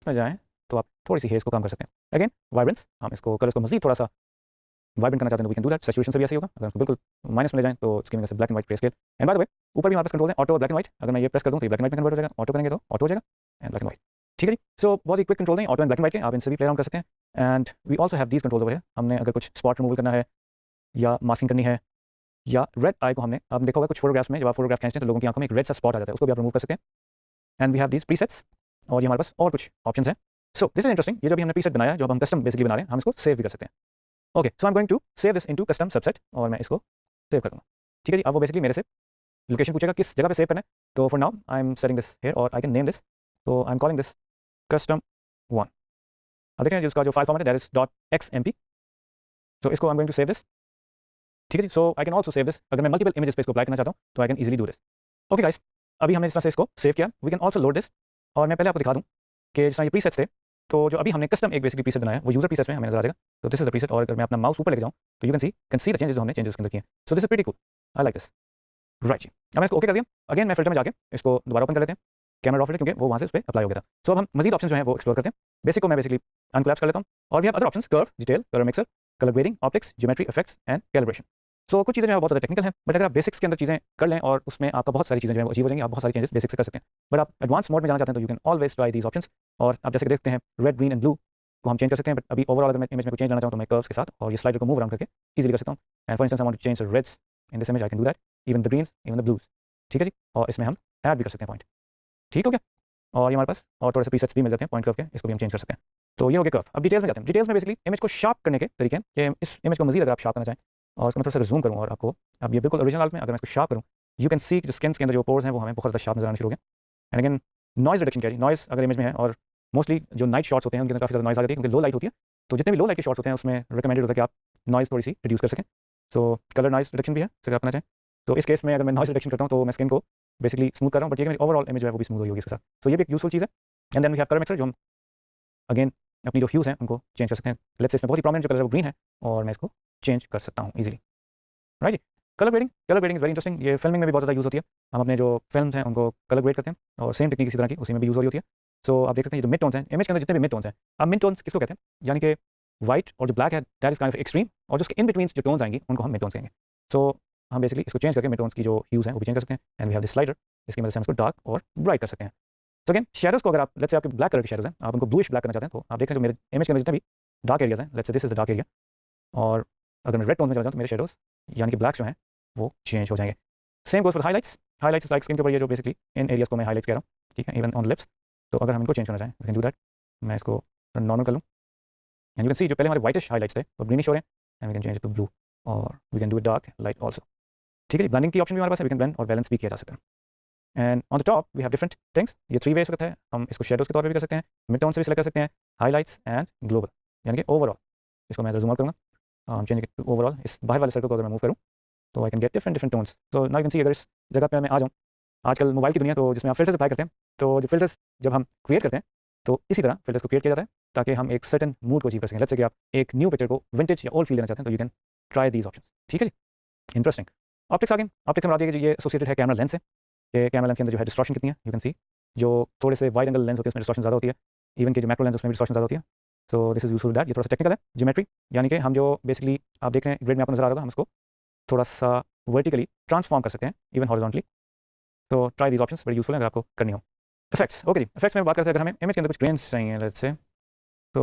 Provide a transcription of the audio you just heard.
में जाएँ तो आप थोड़ी सी हेज़ को कम कर सकते हैं। अगेन वाइब्रेंस, हम इसको कलर्स को मज़ीद थोड़ा सा वाइब्रेंट करना चाहते हैं तो we can do that. Saturation से भी ऐसे ही होगा। अगर इसको बिल्कुल माइनस में ले जाएँ तो इसकी वजह से black and white grey scale. And by the way ऊपर भी हमारे पास कंट्रोल है ऑटो और ब्लैक एंड व्हाइट। अगर मैं ये प्रेस कर दूँ तो ये ब्लैक एंड व्हाइट में कन्वर्ट हो जाएगा, ऑटो करेंगे तो ऑटो हो जाएगा एंड ब्लैक एंड व्हाइट। ठीक है जी। सो बहुत ही क्विक कंट्रोल हैं auto and black and white के, आप इनसे भी प्ले अराउंड कर सकते हैं। And we also have these control over here. हमने अगर कुछ स्पॉट रिमूवल करना है या मास्किंग करनी है या रेड आई को हमने आपने देखा होगा कुछ फोटोग्राफ्स में जब आप फोटोग्राफ खींचते हैं तो लोगों की आंखों में एक रेड सा स्पॉट आ जाता है, उसको भी आप रिमूव कर सकते हैं। And we have these presets और ये हमारे पास और कुछ ऑप्शंस हैं। So this is interesting. ये जो भी हमने प्रीसेट बनाया जो अब हम कस्टम बेसिकली बना रहे हैं हम इसको सेव भी कर सकते हैं। Okay so I am going to save this into custom subset और मैं इसको सेव कर दूँगा। ठीक है जी। अब वो बेसिकली मेरे से लोकेशन पूछेगा किस जगह पे सेव करना है। तो for now I am setting this here और आई कैन नेम दिस। तो I am calling this custom 1। अब देखें जिसका जो फाइल फॉर्मेट है दैट इज .xmp। तो इसको I am going to save this. ठीक है जी। So I can also save this. अगर मैं मल्टीपल इमेजेस पे इसको अप्लाई करना चाहता हूँ तो I can easily do this. Okay guys, अभी हमने इस तरह से इसको सेव किया। We can also load this. और मैं पहले आपको दिखा दूँ कि जिस तरह ये प्रीसेट्स थे तो जो अभी हमने कस्टम एक बेसिकली प्रीसेट बनाया वो यूजर प्रीसेट्स में हमें नजर आ जाएगा। तो दिस इज द प्रीसेट और अगर मैं अपना माउस ऊपर लेके जाऊँ तो you can see the changes जो हमने चेंजेस के अंदर किए हैं। So this is pretty cool, I like this. Right जी। अब मैं इसको ओके कर दिया। अगेन मैं फिल्टर में जाके इसको दोबारा ओपन कर लेते हैं कैमरा रॉ फिल्टर क्योंकि वो वहाँ से उस पर अप्लाई हो गया था। सो अब हम मजीद ऑप्शन जो है वो एक्सप्लोर करते हैं। बेसिक को मैं बेसिकली अनकोलैप्स कर लेता हूँ और we have other options curve, detail, colour mixer, colour grading, optics, geometry effects and calibration. So कुछ चीज़ें जो है बहुत ज़्यादा टेक्निकल हैं बट अगर आप बेसिक्स के अंदर चीज़ें कर लें और उसमें आपका बहुत सारी चीज़ें जो है वो अचीव हो जाएंगी, आप बहुत सारी चेंजेस बेसिक से कर सकते हैं। बट आप एडवांस मोड में जाना चाहते हैं तो you can always try these options. और आप जैसे कि देखते हैं रेड, ग्रीन एंड ब्लू को हम चेंज कर सकते हैं। बट अभी ओवरऑल अगर मैं इमेज में को चेंज करना चाहूँ तो मैं कर्व्स के साथ और ये स्लाइडर को मूव अराउंड करके इजीली कर सकता हूँ। And for instance I want to change the reds in this image, I can do that, even the greens, even the blues. ठीक है जी। और इसमें हम ऐड भी कर सकते हैं पॉइंट। ठीक हो गया। और ये हमारे पास और थोड़े से प्रीसेट्स भी मिल जाते हैं पॉइंट कर्व के, इसको भी हम चेंज कर सकते हैं। तो ये हो गया कर्व। अब डिटेल्स में जाते हैं। डिटेल्स में बेसिकली इमेज को शार्प करने के तरीके हैं कि इस इमेज को मजीद अगर आप शार्प करना चाहें और इसको मैं थोड़ा सा जूम करूँ और आपको अब ये बिल्कुल ओरिजिनल में अगर मैं इसको शार्प करूँ यू कैन सी जो स्किन के अंदर जो पोर्स हैं वो हमें बहुत ज़्यादा शार्प नजर आना शुरू हो गया। एंड अगेन नॉइज रिडक्शन क्या है, नॉइज अगर इमेज में है और मोस्टली जो नाइट शॉट्स होते हैं उनके अंदर काफ़ी ज़्यादा नॉइज आ जाती है क्योंकि लो लाइट होती है। तो जितने भी लो लाइट के शॉट्स होते हैं उसमें रिकमेंडेड होता है कि आप नॉइज थोड़ी सी रिड्यूस कर सकें। सो कलर नॉइज रिडक्शन भी है अगर आप करना चाहें। तो इस केस में अगर मैं नॉइज रिडक्शन करता हूँ तो मैं स्किन को बेसिकली स्मूथ कर रहा हूँ बट ये ओवरऑल इमेज जो है वो भी स्मूथ होगी इसके साथ। तो ये भी एक यूजफुल चीज़ है। And then we have colour mixer जो हम अगेन अपनी जो ह्यूज़ हैं उनको चेंज कर सकते हैं। लेट्स से इसमें बहुत ही प्रोमिनेंट जो कलर है वो ग्रीन है और मैं इसको चेंज कर सकता हूँ इजीली। राइट जी। Colour grading is very interesting. ये फिल्मिंग में भी बहुत ज़्यादा यूज़ होती है। हम अपने जो फिल्म्स हैं उनको कलर ग्रेड करते हैं और सेम टेक्निक इसी तरह की उसी में भी यूज़ हो रही होती है। सो आप देख सकते हैं ये जो मिड टोन्स हैं इमेज के अंदर जितने भी मिड टोन्स हैं, अब मिड टोन्स किसको कहते हैं यानी कि व्हाइट और जो ब्लैक है that is kind of extreme और जो उसके इन बिटवीन जो टोन्स आएंगी उनको हम मिड टोन्स कहेंगे। सो हम बेसिकली इसको चेंज करके मिड टोन्स की जो ह्यूज़ हैं वो भी चेंज कर सकते हैं। And we have this slider, इसकी मदद से हम इसको डार्क और ब्राइट कर सकते हैं। तो अगेन शेडोज़ को अगर आप लेट्स से आपके ब्लैक कलर के शेडोज़ हैं आप उनको ब्लूइश ब्लैक करना चाहते हैं तो आप देखें जो मेरे इमेज के अंदर जितने भी डार्क एरियाज हैं let's say this is the dark area और अगर मैं रेड टोन में चला जाऊँ तो मेरे शेडोज़ यानी कि ब्लैक्स जो हैं वो चेंज हो जाएंगे। Same goes for highlights. Highlights like skin के ऊपर ये जो बेसिकली इन एरियाज को मैं हाइलाइट्स कह रहा हूँ, ठीक है, इवन ऑन लिप्स। तो अगर हम इनको चेंज करना चाहें वी कैन डू दैट। मैं इसको नॉर्मल कर लूँ एंड यू कैन सी जो पहले हमारे व्हाइटिश हाइलाइट्स थे वो ग्रीनिश हो रहे हैं and we can change to blue और we can do it dark light also. ठीक है जी। ब्लेंडिंग की ऑप्शन भी हमारे पास है, वी कैन ब्लेंड और बैलेंस भी किया जा सकता है। And on the top we have different things. ये 3 वे सकता है, हम इसको शेडोज़ के तौर पर भी कर सकते हैं, मिड टोन से भी सिलेक्ट कर सकते हैं, हाइलाइट्स एंड ग्लोबल यानी कि ओवरऑल। इसको मैं जूम आउट करूँगा चेंज ओवरऑल इस बाहर वाले सर्कल को अगर मैं मूव करूँ तो I can get different tones. So now you can see अगर इस जगह पे मैं आ जाऊँ आजकल मोबाइल की दुनिया तो जिसमें आप फिल्टर्स अप्लाई करते हैं तो जो फिल्टर्स जब हम क्रिएट करते हैं तो इसी तरह फिल्टर्स को क्रिएट किया जाता है ताकि हम एक सर्टन मूड को अचीव कर सकें। लेट्स से कि आप एक न्यू पिक्चर को विंटेज या ओल्ड फील देना चाहते हैं तो you can try these options. ठीक है जी। इंटरेस्टिंग। ऑप्टिक्स आ गए। ऑप्टिक्स में आती है ये एसोसिएटेड है कैमरा लेंस से कि कैमरा लेंस के अंदर जो है डिस्टॉर्शन कितनी है यू कैन सी। जो थोड़े से वाइड एंगल लेंस होते हैं उसमें डिस्टॉर्शन ज़्यादा होती है, इवन कि जो मैक्रो लेंस उसमें भी डिस्टॉर्शन ज़्यादा होती है। सो दिस इज यूजफुल दैट। ये थोड़ा सा टेक्निकल है। ज्योमेट्री यानी कि हम जो बेसिकली आप देख रहे हैं ग्रिड में आपको नजर आ रहा होगा हम उसको थोड़ा सा वर्टिकली ट्रांसफॉर्म कर सकते हैं इवन हॉरिजॉन्टली। तो ट्राई दीज ऑप्शंस बड़ी यूजफुल है अगर आपको करनी हो। इफेक्ट्स ओके जी। इफेक्ट्स में बात करते हैं अगर हमें इमेज के अंदर कुछ ग्रेन्स चाहिए लेट्स से तो